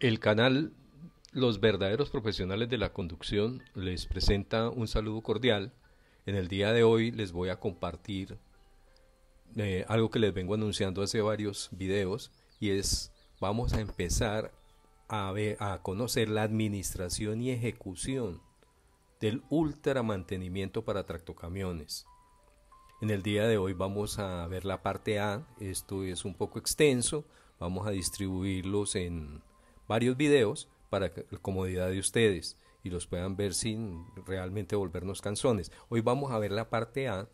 El canal Los Verdaderos Profesionales de la Conducción les presenta un saludo cordial. En el día de hoy les voy a compartir algo que les vengo anunciando hace varios videos y es vamos a empezar a conocer la administración y ejecución del ultramantenimiento para tractocamiones. En el día de hoy vamos a ver la parte A, esto es un poco extenso, vamos a distribuirlos en varios videos para la comodidad de ustedes y los puedan ver sin realmente volvernos cansones. Hoy vamos a ver la parte A,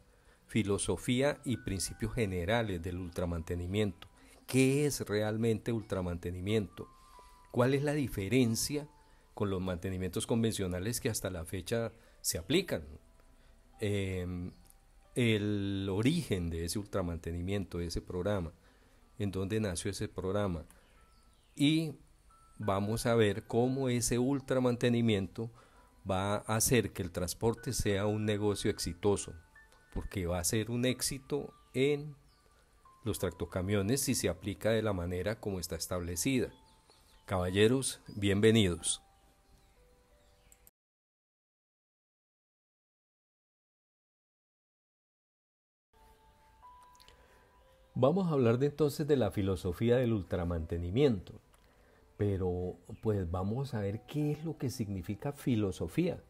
filosofía y principios generales del ultramantenimiento. ¿Qué es realmente ultramantenimiento? ¿Cuál es la diferencia con los mantenimientos convencionales que hasta la fecha se aplican? El origen de ese ultramantenimiento, de ese programa, en dónde nació ese programa, y vamos a ver cómo ese ultramantenimiento va a hacer que el transporte sea un negocio exitoso, porque va a ser un éxito en los tractocamiones si se aplica de la manera como está establecida. Caballeros, bienvenidos. Vamos a hablar entonces de la filosofía del ultramantenimiento, pero pues vamos a ver qué es lo que significa filosofía.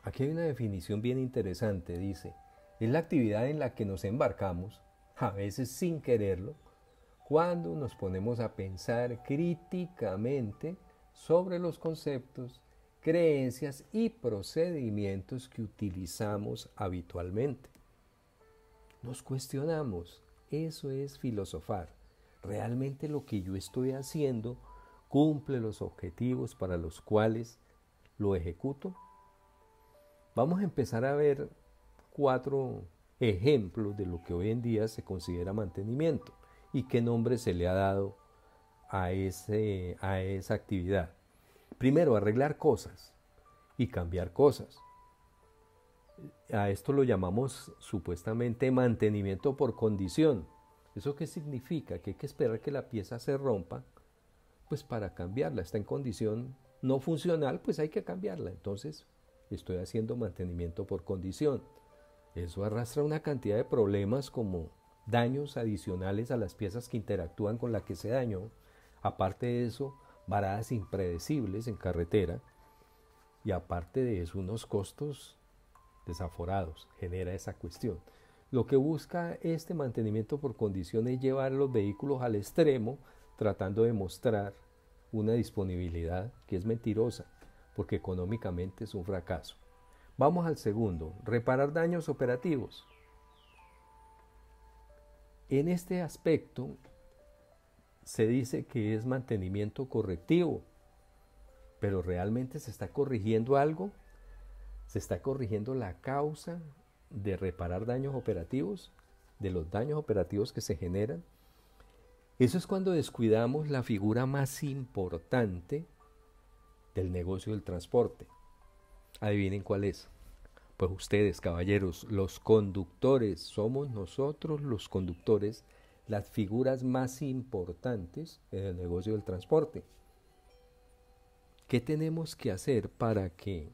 Aquí hay una definición bien interesante, dice, es la actividad en la que nos embarcamos, a veces sin quererlo, cuando nos ponemos a pensar críticamente sobre los conceptos, creencias y procedimientos que utilizamos habitualmente. Nos cuestionamos, eso es filosofar. ¿Realmente lo que yo estoy haciendo cumple los objetivos para los cuales lo ejecuto? Vamos a empezar a ver 4 ejemplos de lo que hoy en día se considera mantenimiento y qué nombre se le ha dado a esa actividad. Primero, arreglar cosas y cambiar cosas. A esto lo llamamos supuestamente mantenimiento por condición. ¿Eso qué significa? Que hay que esperar que la pieza se rompa, pues para cambiarla. Está en condición no funcional, pues hay que cambiarla. Entonces, estoy haciendo mantenimiento por condición. Eso arrastra una cantidad de problemas como daños adicionales a las piezas que interactúan con la que se dañó. Aparte de eso, varadas impredecibles en carretera. Y aparte de eso, unos costos desaforados, genera esa cuestión. Lo que busca este mantenimiento por condición es llevar los vehículos al extremo, tratando de mostrar una disponibilidad que es mentirosa, porque económicamente es un fracaso. Vamos al segundo, reparar daños operativos. En este aspecto se dice que es mantenimiento correctivo, pero ¿realmente se está corrigiendo algo? ¿Se está corrigiendo la causa de reparar daños operativos, de los daños operativos que se generan? Eso es cuando descuidamos la figura más importante del negocio del transporte. Adivinen cuál es. Pues ustedes, caballeros, los conductores, somos nosotros los conductores, las figuras más importantes en el negocio del transporte. ¿Qué tenemos que hacer para que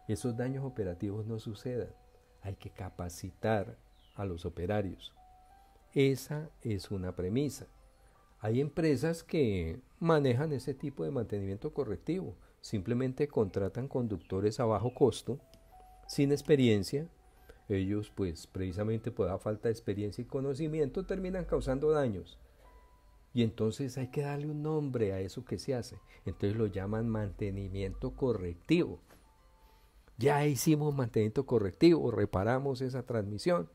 esos daños operativos no sucedan? Hay que capacitar a los operarios. Esa es una premisa. Hay empresas que manejan ese tipo de mantenimiento correctivo. Simplemente contratan conductores a bajo costo, sin experiencia. Ellos, pues, precisamente por la falta de experiencia y conocimiento, terminan causando daños. Y entonces hay que darle un nombre a eso que se hace. Entonces lo llaman mantenimiento correctivo. Ya hicimos mantenimiento correctivo, reparamos esa transmisión,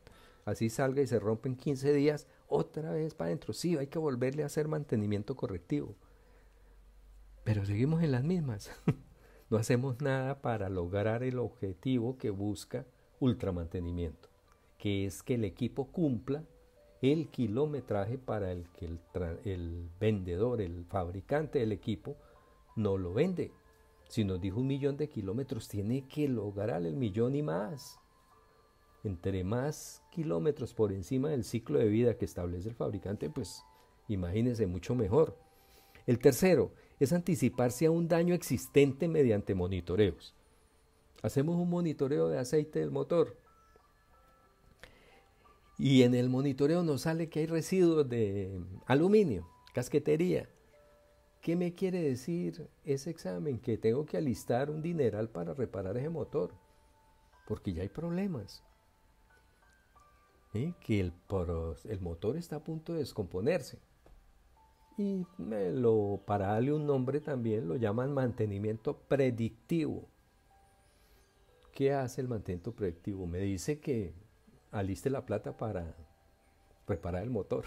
así salga y se rompe en 15 días, otra vez para adentro. Sí, hay que volverle a hacer mantenimiento correctivo. Pero seguimos en las mismas. No hacemos nada para lograr el objetivo que busca ultramantenimiento, que es que el equipo cumpla el kilometraje para el que el vendedor, el fabricante del equipo, no lo vende. Si nos dijo 1.000.000 de kilómetros, tiene que lograr el 1.000.000 y más. Entre más kilómetros por encima del ciclo de vida que establece el fabricante, pues imagínense mucho mejor. El tercero, es anticiparse a un daño existente mediante monitoreos. Hacemos un monitoreo de aceite del motor y en el monitoreo nos sale que hay residuos de aluminio, casquetería. ¿Qué me quiere decir ese examen? Que tengo que alistar un dineral para reparar ese motor, porque ya hay problemas. Que el motor está a punto de descomponerse. Y para darle un nombre también lo llaman mantenimiento predictivo. ¿Qué hace el mantenimiento predictivo? Me dice que aliste la plata para reparar el motor.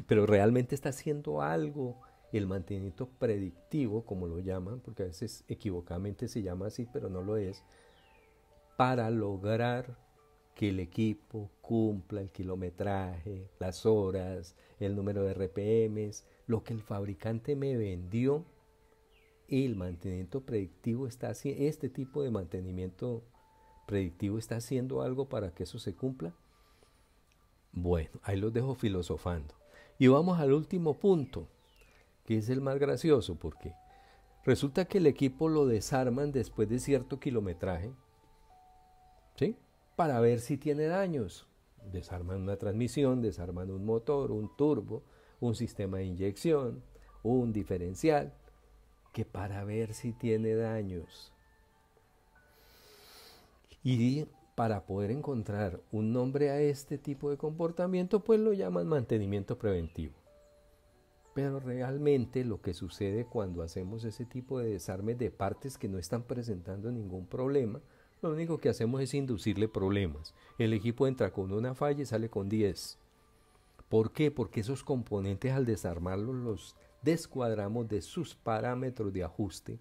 Pero realmente está haciendo algo el mantenimiento predictivo, como lo llaman, porque a veces equivocadamente se llama así, pero no lo es, para lograr que el equipo cumpla el kilometraje, las horas, el número de RPMs, lo que el fabricante me vendió. El mantenimiento predictivo está haciendo, este tipo de mantenimiento predictivo está haciendo algo para que eso se cumpla. Bueno, ahí los dejo filosofando. Y vamos al último punto, que es el más gracioso, porque resulta que el equipo lo desarman después de cierto kilometraje, ¿sí? Para ver si tiene daños. Desarman una transmisión, desarman un motor, un turbo, un sistema de inyección, un diferencial, que para ver si tiene daños. Y para poder encontrar un nombre a este tipo de comportamiento, pues lo llaman mantenimiento preventivo. Pero realmente lo que sucede cuando hacemos ese tipo de desarmes de partes que no están presentando ningún problema, lo único que hacemos es inducirle problemas. El equipo entra con una falla y sale con 10. ¿Por qué? Porque esos componentes al desarmarlos los descuadramos de sus parámetros de ajuste,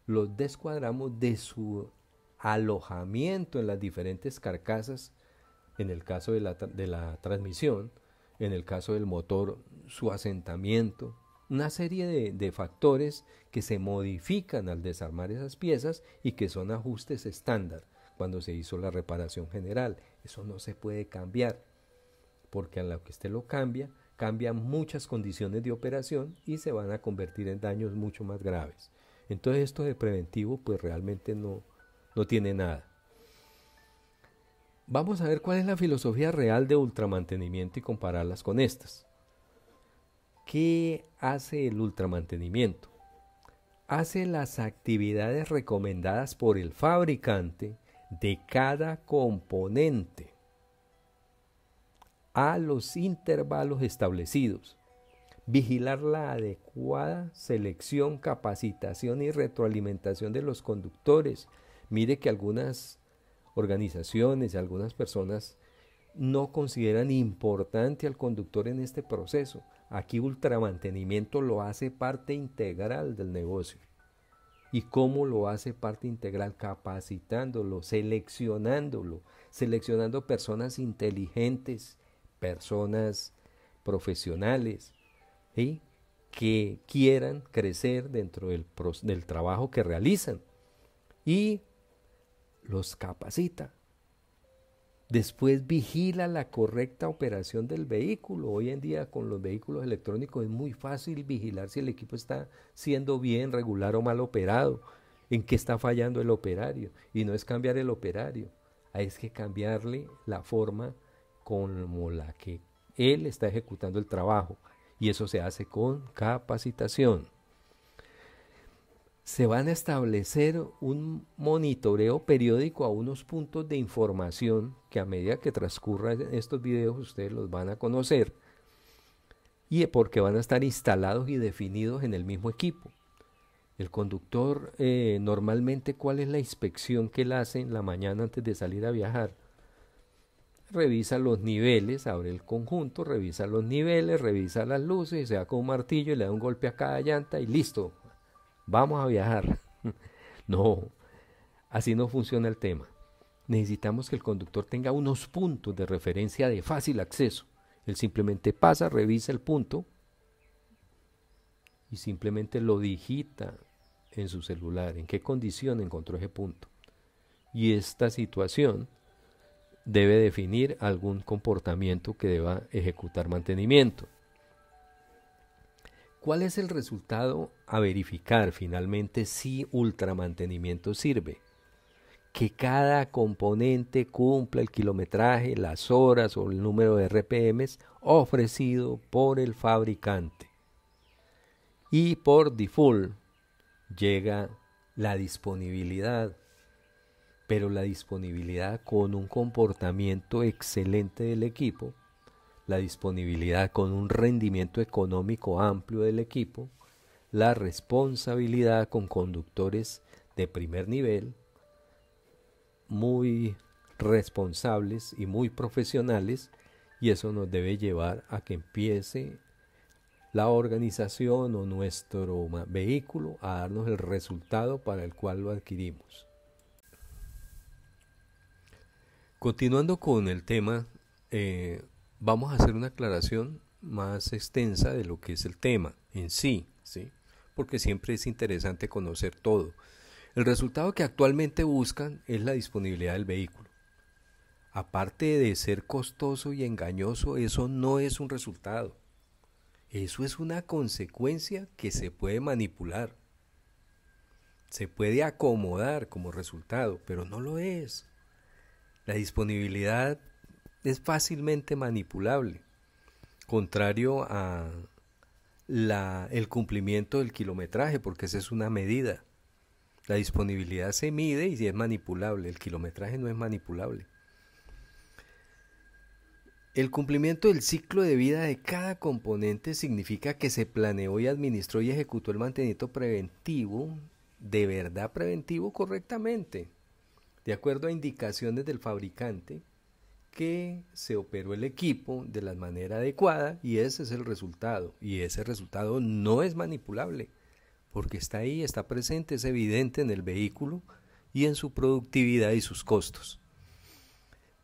los descuadramos de su alojamiento en las diferentes carcasas, en el caso de la transmisión, en el caso del motor, su asentamiento, una serie de factores que se modifican al desarmar esas piezas y que son ajustes estándar cuando se hizo la reparación general. Eso no se puede cambiar, porque a lo que usted lo cambia, cambian muchas condiciones de operación y se van a convertir en daños mucho más graves. Entonces esto de preventivo pues realmente no tiene nada. Vamos a ver cuál es la filosofía real de ultramantenimiento y compararlas con estas. ¿Qué hace el ultramantenimiento? Hace las actividades recomendadas por el fabricante de cada componente a los intervalos establecidos. Vigilar la adecuada selección, capacitación y retroalimentación de los conductores. Mire que algunas organizaciones y algunas personas no consideran importante al conductor en este proceso. Aquí ultramantenimiento lo hace parte integral del negocio. ¿Y cómo lo hace parte integral? Capacitándolo, seleccionando personas inteligentes, personas profesionales, ¿sí? Que quieran crecer dentro del trabajo que realizan y los capacita. Después vigila la correcta operación del vehículo. Hoy en día con los vehículos electrónicos es muy fácil vigilar si el equipo está siendo bien, regular o mal operado, en qué está fallando el operario. Y no es cambiar el operario, es que cambiarle la forma como la que él está ejecutando el trabajo. Y eso se hace con capacitación. Se van a establecer un monitoreo periódico a unos puntos de información que a medida que transcurran estos videos ustedes los van a conocer, y porque van a estar instalados y definidos en el mismo equipo. El conductor normalmente, ¿cuál es la inspección que él hace en la mañana antes de salir a viajar? Revisa los niveles, abre el conjunto, revisa los niveles, revisa las luces y se da con un martillo y le da un golpe a cada llanta y listo. Vamos a viajar. No, así no funciona el tema. Necesitamos que el conductor tenga unos puntos de referencia de fácil acceso. Él simplemente pasa, revisa el punto y simplemente lo digita en su celular. ¿En qué condición encontró ese punto? Y esta situación debe definir algún comportamiento que deba ejecutar mantenimiento. ¿Cuál es el resultado a verificar finalmente si ultramantenimiento sirve? Que cada componente cumpla el kilometraje, las horas o el número de RPMs ofrecido por el fabricante. Y por default llega la disponibilidad, pero la disponibilidad con un comportamiento excelente del equipo, la disponibilidad con un rendimiento económico amplio del equipo, la responsabilidad con conductores de primer nivel, muy responsables y muy profesionales, y eso nos debe llevar a que empiece la organización o nuestro vehículo a darnos el resultado para el cual lo adquirimos. Continuando con el tema, vamos a hacer una aclaración más extensa de lo que es el tema en sí, ¿sí? Porque siempre es interesante conocer todo. El resultado que actualmente buscan es la disponibilidad del vehículo. Aparte de ser costoso y engañoso, eso no es un resultado. Eso es una consecuencia que se puede manipular. Se puede acomodar como resultado, pero no lo es. La disponibilidad es fácilmente manipulable, contrario a el cumplimiento del kilometraje, porque esa es una medida. La disponibilidad se mide y es manipulable, el kilometraje no es manipulable. El cumplimiento del ciclo de vida de cada componente significa que se planeó y administró y ejecutó el mantenimiento preventivo, de verdad preventivo, correctamente, de acuerdo a indicaciones del fabricante, que se operó el equipo de la manera adecuada, y ese es el resultado. Y ese resultado no es manipulable, porque está ahí, está presente, es evidente en el vehículo y en su productividad y sus costos.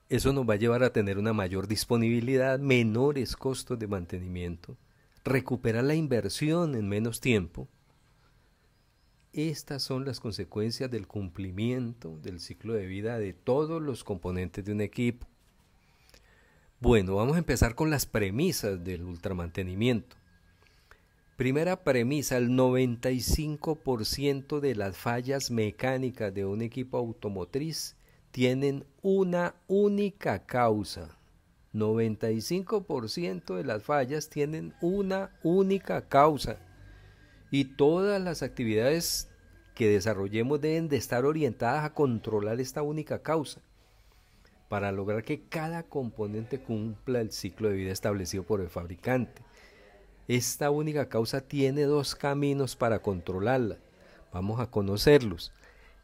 Eso nos va a llevar a tener una mayor disponibilidad, menores costos de mantenimiento, recuperar la inversión en menos tiempo. Estas son las consecuencias del cumplimiento del ciclo de vida de todos los componentes de un equipo. Bueno, vamos a empezar con las premisas del ultramantenimiento. Primera premisa: el 95% de las fallas mecánicas de un equipo automotriz tienen una única causa. 95% de las fallas tienen una única causa. Y todas las actividades que desarrollemos deben de estar orientadas a controlar esta única causa, para lograr que cada componente cumpla el ciclo de vida establecido por el fabricante. Esta única causa tiene dos caminos para controlarla. Vamos a conocerlos.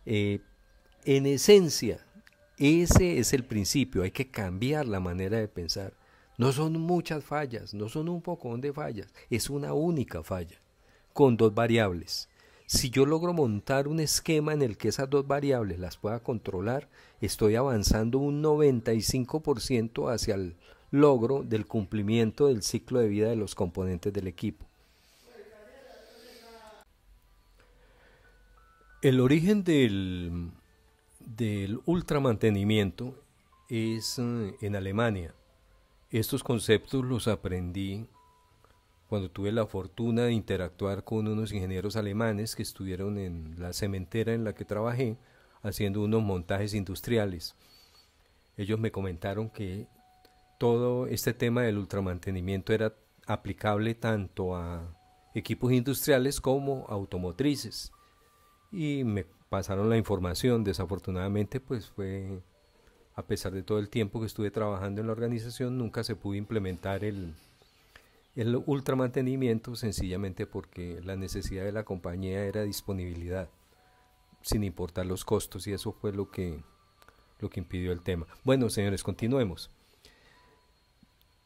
En esencia, ese es el principio. Hay que cambiar la manera de pensar. No son muchas fallas, no son un pocón de fallas. Es una única falla, con dos variables. Si yo logro montar un esquema en el que esas dos variables las pueda controlar, estoy avanzando un 95% hacia el logro del cumplimiento del ciclo de vida de los componentes del equipo. El origen del ultramantenimiento es en Alemania. Estos conceptos los aprendí cuando tuve la fortuna de interactuar con unos ingenieros alemanes que estuvieron en la cementera en la que trabajé haciendo unos montajes industriales. Ellos me comentaron que todo este tema del ultramantenimiento era aplicable tanto a equipos industriales como automotrices, y me pasaron la información. Desafortunadamente, pues fue, a pesar de todo el tiempo que estuve trabajando en la organización, nunca se pudo implementar el ultramantenimiento, sencillamente porque la necesidad de la compañía era disponibilidad, sin importar los costos, y eso fue lo que impidió el tema. Bueno, señores, continuemos.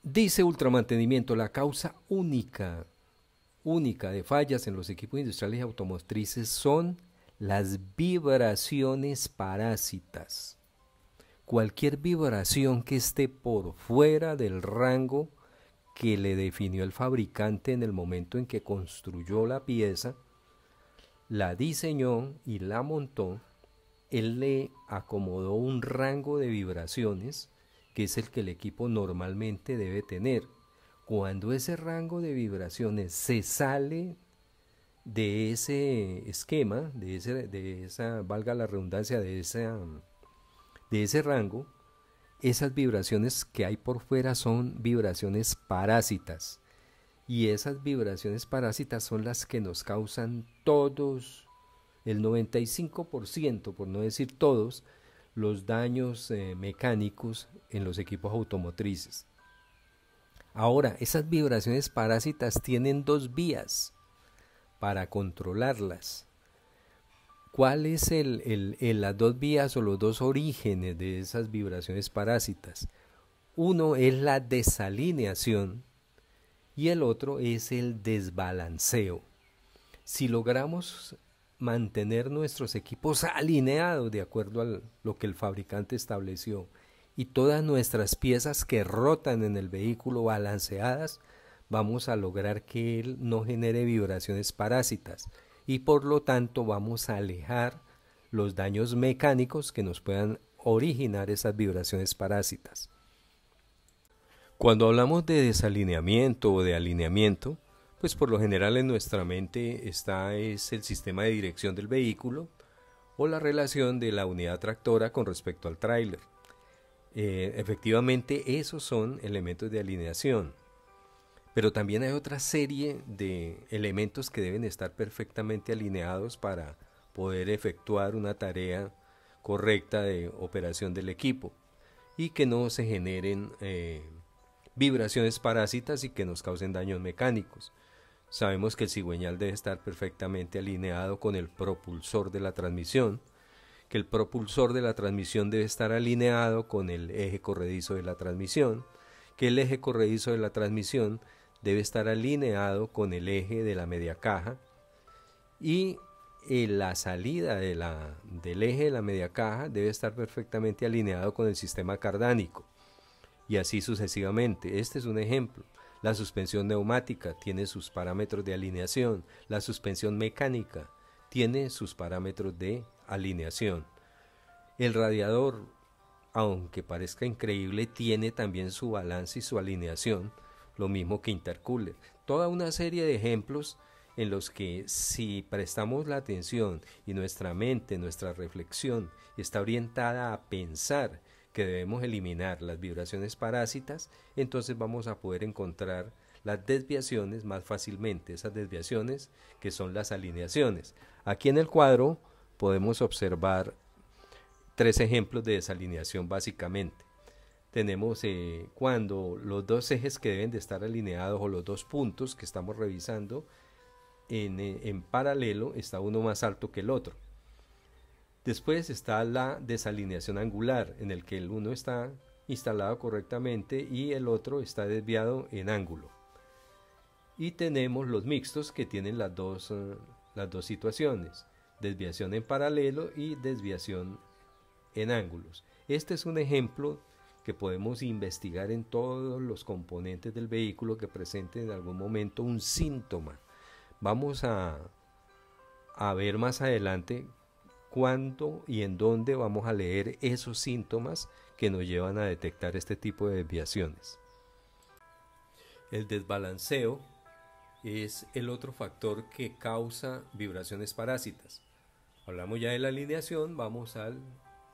Dice ultramantenimiento: la causa única de fallas en los equipos industriales y automotrices son las vibraciones parásitas. Cualquier vibración que esté por fuera del rango que le definió el fabricante en el momento en que construyó la pieza, la diseñó y la montó, él le acomodó un rango de vibraciones que es el que el equipo normalmente debe tener. Cuando ese rango de vibraciones se sale de ese esquema, de esa, valga la redundancia, de ese rango, esas vibraciones que hay por fuera son vibraciones parásitas. Y esas vibraciones parásitas son las que nos causan todos, el 95%, por no decir todos, los daños mecánicos en los equipos automotrices. Ahora, esas vibraciones parásitas tienen dos vías para controlarlas. ¿Cuáles son las dos vías o los dos orígenes de esas vibraciones parásitas? Uno es la desalineación y el otro es el desbalanceo. Si logramos mantener nuestros equipos alineados de acuerdo a lo que el fabricante estableció y todas nuestras piezas que rotan en el vehículo balanceadas, vamos a lograr que él no genere vibraciones parásitas y por lo tanto vamos a alejar los daños mecánicos que nos puedan originar esas vibraciones parásitas. Cuando hablamos de desalineamiento o de alineamiento, pues por lo general en nuestra mente es el sistema de dirección del vehículo o la relación de la unidad tractora con respecto al tráiler. Efectivamente esos son elementos de alineación, pero también hay otra serie de elementos que deben estar perfectamente alineados para poder efectuar una tarea correcta de operación del equipo y que no se generen vibraciones parásitas y que nos causen daños mecánicos. Sabemos que el cigüeñal debe estar perfectamente alineado con el propulsor de la transmisión, que el propulsor de la transmisión debe estar alineado con el eje corredizo de la transmisión, que el eje corredizo de la transmisión debe estar alineado con el eje de la media caja y la salida del eje de la media caja debe estar perfectamente alineado con el sistema cardánico y así sucesivamente. Este es un ejemplo. La suspensión neumática tiene sus parámetros de alineación, la suspensión mecánica tiene sus parámetros de alineación. El radiador, aunque parezca increíble, tiene también su balance y su alineación, lo mismo que intercooler. Toda una serie de ejemplos en los que si prestamos la atención y nuestra mente, nuestra reflexión está orientada a pensar que debemos eliminar las vibraciones parásitas, entonces vamos a poder encontrar las desviaciones más fácilmente, esas desviaciones que son las alineaciones. Aquí en el cuadro podemos observar tres ejemplos de desalineación básicamente. Tenemos cuando los dos ejes que deben de estar alineados o los dos puntos que estamos revisando en paralelo está uno más alto que el otro. Después está la desalineación angular, en el que el uno está instalado correctamente y el otro está desviado en ángulo. Y tenemos los mixtos que tienen las dos situaciones, desviación en paralelo y desviación en ángulos. Este es un ejemplo que podemos investigar en todos los componentes del vehículo que presenten en algún momento un síntoma. Vamos a ver más adelante cuándo y en dónde vamos a leer esos síntomas que nos llevan a detectar este tipo de desviaciones. El desbalanceo es el otro factor que causa vibraciones parásitas. Hablamos ya de la alineación, vamos al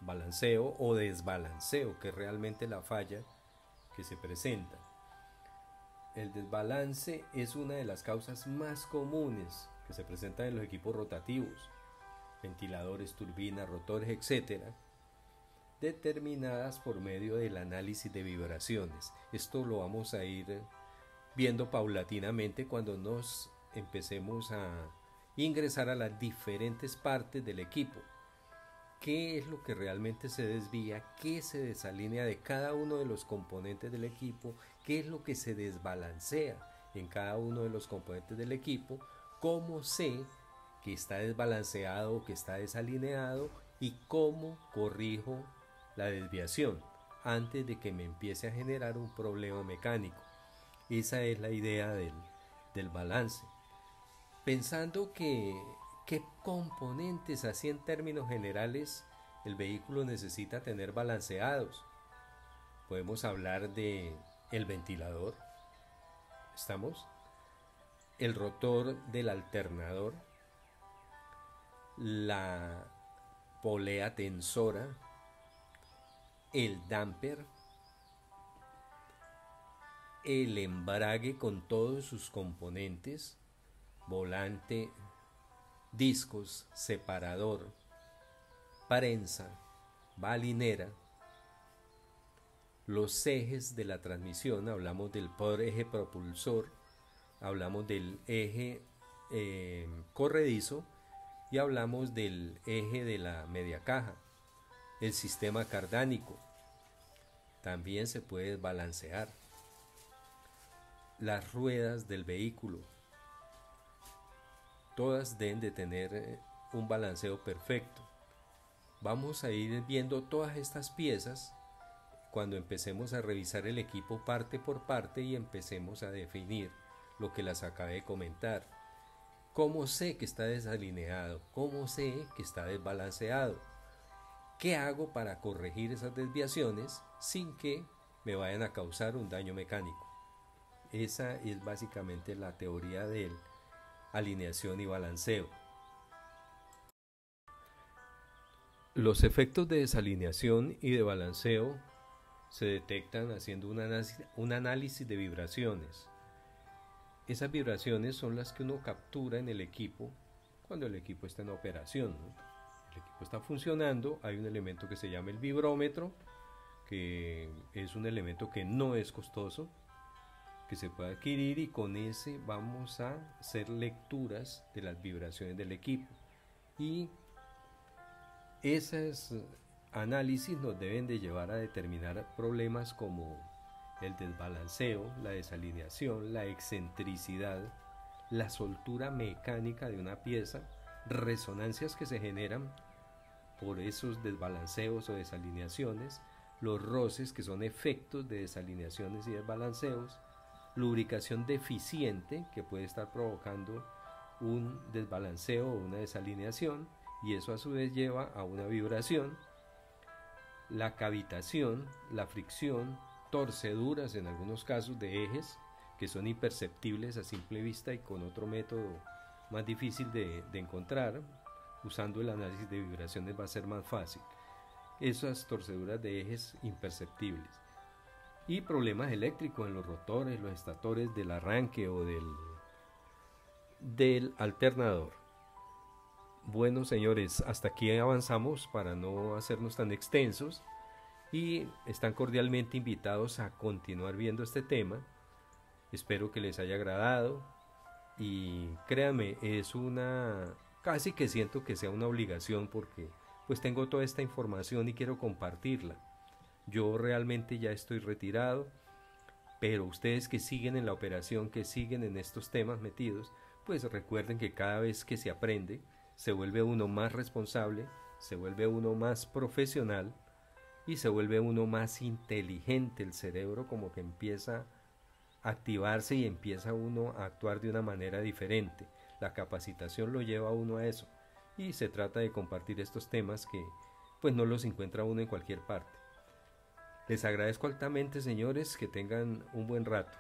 balanceo o desbalanceo, que es realmente la falla que se presenta. El desbalance es una de las causas más comunes que se presentan en los equipos rotativos, ventiladores, turbinas, rotores, etc., determinadas por medio del análisis de vibraciones. Esto lo vamos a ir viendo paulatinamente cuando nos empecemos a ingresar a las diferentes partes del equipo. ¿Qué es lo que realmente se desvía? ¿Qué se desalinea de cada uno de los componentes del equipo? ¿Qué es lo que se desbalancea en cada uno de los componentes del equipo? ¿Cómo sé que está desbalanceado o que está desalineado? ¿Y cómo corrijo la desviación antes de que me empiece a generar un problema mecánico? Esa es la idea del balance. Pensando que ¿qué componentes así en términos generales el vehículo necesita tener balanceados? Podemos hablar de el ventilador, ¿Estamos? El rotor del alternador, la polea tensora, el damper, el embrague con todos sus componentes, volante, discos, separador, prensa, balinera, los ejes de la transmisión, hablamos del eje propulsor, hablamos del eje corredizo y hablamos del eje de la media caja, el sistema cardánico, también se puede balancear, las ruedas del vehículo, todas deben de tener un balanceo perfecto. Vamos a ir viendo todas estas piezas cuando empecemos a revisar el equipo parte por parte y empecemos a definir lo que las acabé de comentar. ¿Cómo sé que está desalineado? ¿Cómo sé que está desbalanceado? ¿Qué hago para corregir esas desviaciones sin que me vayan a causar un daño mecánico? Esa es básicamente la teoría de alineación y balanceo. Los efectos de desalineación y de balanceo se detectan haciendo un análisis de vibraciones. Esas vibraciones son las que uno captura en el equipo cuando el equipo está en operación, ¿no? El equipo está funcionando, hay un elemento que se llama el vibrómetro, que es un elemento que no es costoso, que se puede adquirir, y con ese vamos a hacer lecturas de las vibraciones del equipo, y esos análisis nos deben de llevar a determinar problemas como el desbalanceo, la desalineación, la excentricidad, la soltura mecánica de una pieza, resonancias que se generan por esos desbalanceos o desalineaciones, los roces que son efectos de desalineaciones y desbalanceos, lubricación deficiente que puede estar provocando un desbalanceo o una desalineación, y eso a su vez lleva a una vibración, la cavitación, la fricción, torceduras en algunos casos de ejes que son imperceptibles a simple vista y con otro método más difícil de encontrar. Usando el análisis de vibraciones va a ser más fácil. Esas torceduras de ejes imperceptibles. Y problemas eléctricos en los rotores, los estatores del arranque o del alternador. Bueno, señores, hasta aquí avanzamos para no hacernos tan extensos, y están cordialmente invitados a continuar viendo este tema. Espero que les haya agradado, y créanme, es casi que siento que sea una obligación, porque pues tengo toda esta información y quiero compartirla. Yo realmente ya estoy retirado, pero ustedes que siguen en la operación, que siguen en estos temas metidos, pues recuerden que cada vez que se aprende, se vuelve uno más responsable, se vuelve uno más profesional y se vuelve uno más inteligente. El cerebro como que empieza a activarse y empieza uno a actuar de una manera diferente. La capacitación lo lleva a uno a eso, y se trata de compartir estos temas que pues no los encuentra uno en cualquier parte. Les agradezco altamente, señores, que tengan un buen rato.